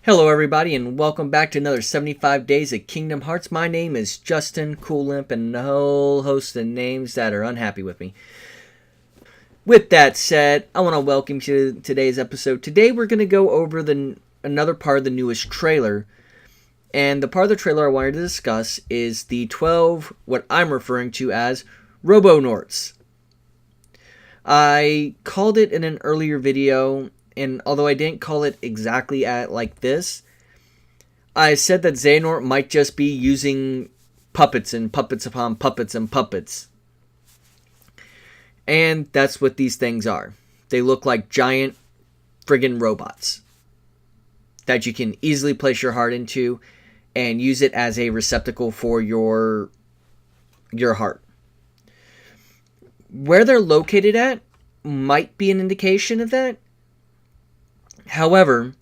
Hello everybody and welcome back to another 75 Days of Kingdom Hearts. My name is Justin, KewlImp, and a whole host of names that are unhappy with me. With that said, I want to welcome you to today's episode. Today we're going to go over another part of the newest trailer. And the part of the trailer I wanted to discuss is the 12, what I'm referring to as Robonorts. I called it in an earlier video, and although I didn't call it exactly like this, I said that Xehanort might just be using puppets and puppets upon puppets and puppets. And that's what these things are. They look like giant friggin' robots that you can easily place your heart into and use it as a receptacle for your heart. Where they're located at might be an indication of that. However,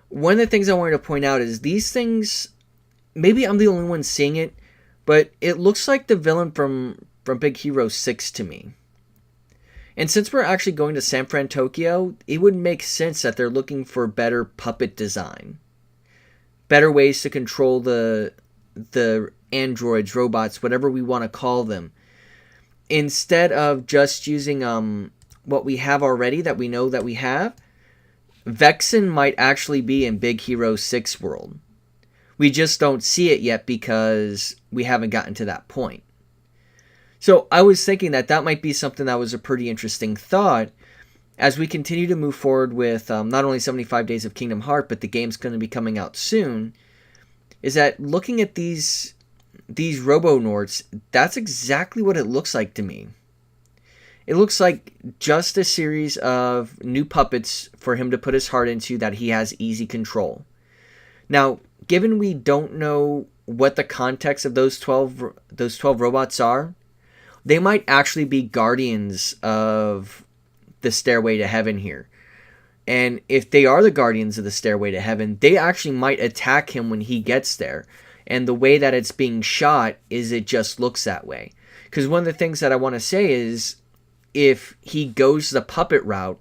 one of the things I wanted to point out is these things, maybe I'm the only one seeing it, but it looks like the villain from Big Hero 6 to me. And since we're actually going to San Fran, Tokyo, it would make sense that they're looking for better puppet design. Better ways to control the androids, robots, whatever we want to call them. Instead of just using what we have already that we know that we have, Vexen might actually be in Big Hero 6 world. We just don't see it yet because we haven't gotten to that point. So I was thinking that might be something that was a pretty interesting thought as we continue to move forward with not only 75 Days of Kingdom Hearts, but the game's going to be coming out soon, is that looking at these Robonorts, that's exactly what it looks like to me. It looks like just a series of new puppets for him to put his heart into that he has easy control. Now, given we don't know what the context of those 12 robots are, they might actually be guardians of the Stairway to Heaven here. And if they are the guardians of the Stairway to Heaven, they actually might attack him when he gets there. And the way that it's being shot is it just looks that way. Because one of the things that I want to say is, if he goes the puppet route,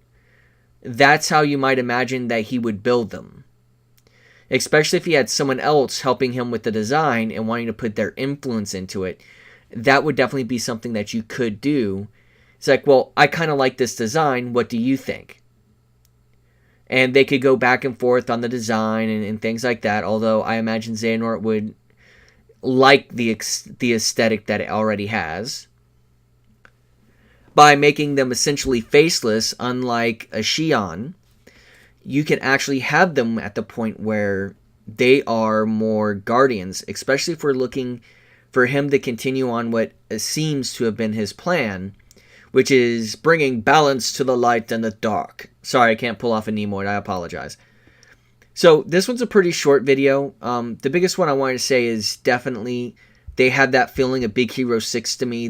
that's how you might imagine that he would build them. Especially if he had someone else helping him with the design and wanting to put their influence into it. That would definitely be something that you could do. It's like, well, I kind of like this design. What do you think? And they could go back and forth on the design and things like that. Although I imagine Xehanort would like the aesthetic that it already has. By making them essentially faceless, unlike a Xion, you can actually have them at the point where they are more guardians. Especially if we're looking for him to continue on what seems to have been his plan, which is bringing balance to the light and the dark. Sorry, I can't pull off a Nemoid. I apologize. So this one's a pretty short video. The biggest one I wanted to say is definitely they had that feeling of Big Hero 6 to me.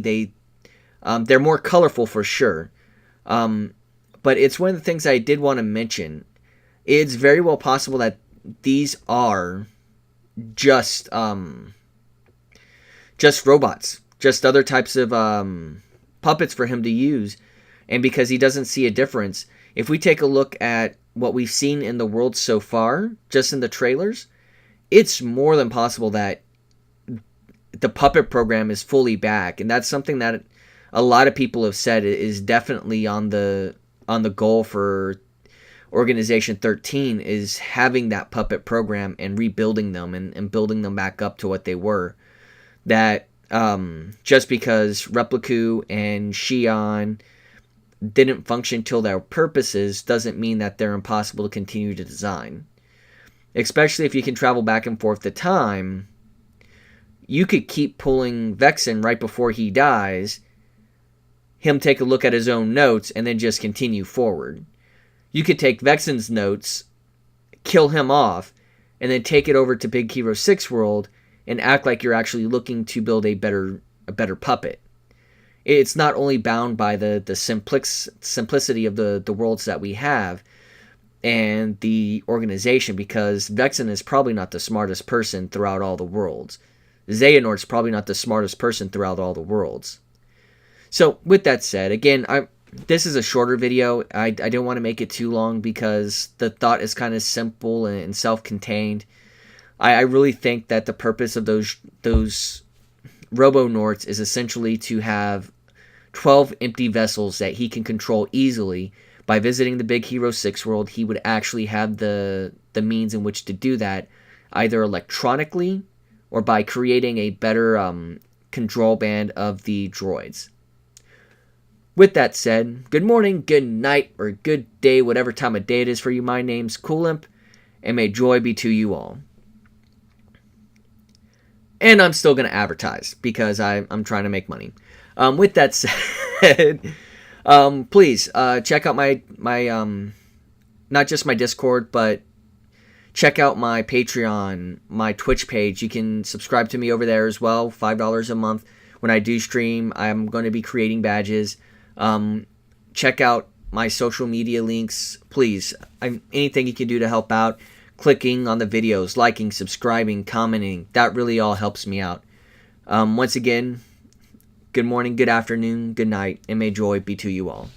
They're more colorful for sure. But it's one of the things I did want to mention. It's very well possible that these are just robots. Just other types of puppets for him to use. And because he doesn't see a difference, if we take a look at what we've seen in the world so far, just in the trailers, it's more than possible that the puppet program is fully back. And that's something that a lot of people have said is definitely on the goal for Organization 13, is having that puppet program and rebuilding them and building them back up to what they were. That just because Repliku and Xion didn't function till their purposes doesn't mean that they're impossible to continue to design. Especially if you can travel back and forth to time, you could keep pulling Vexen right before he dies, him take a look at his own notes, and then just continue forward. You could take Vexen's notes, kill him off, and then take it over to Big Hero 6 world and act like you're actually looking to build a better puppet. It's not only bound by the simplicity of the worlds that we have and the organization, because Vexen is probably not the smartest person throughout all the worlds. Xehanort's probably not the smartest person throughout all the worlds. So, with that said, again, this is a shorter video. I don't want to make it too long because the thought is kind of simple and self-contained. I really think that the purpose of those Robonorts is essentially to have 12 empty vessels that he can control easily. By visiting the Big Hero 6 world, he would actually have the means in which to do that, either electronically or by creating a better control band of the droids. With that said, good morning, good night, or good day, whatever time of day it is for you. My name's KewlImp, and may joy be to you all. And I'm still going to advertise because I'm trying to make money. With that said, please check out my not just my Discord, but check out my Patreon, my Twitch page. You can subscribe to me over there as well, $5 a month. When I do stream, I'm going to be creating badges. Check out my social media links. Please, anything you can do to help out. Clicking on the videos, liking, subscribing, commenting. That really all helps me out. Once again, good morning, good afternoon, good night, and may joy be to you all.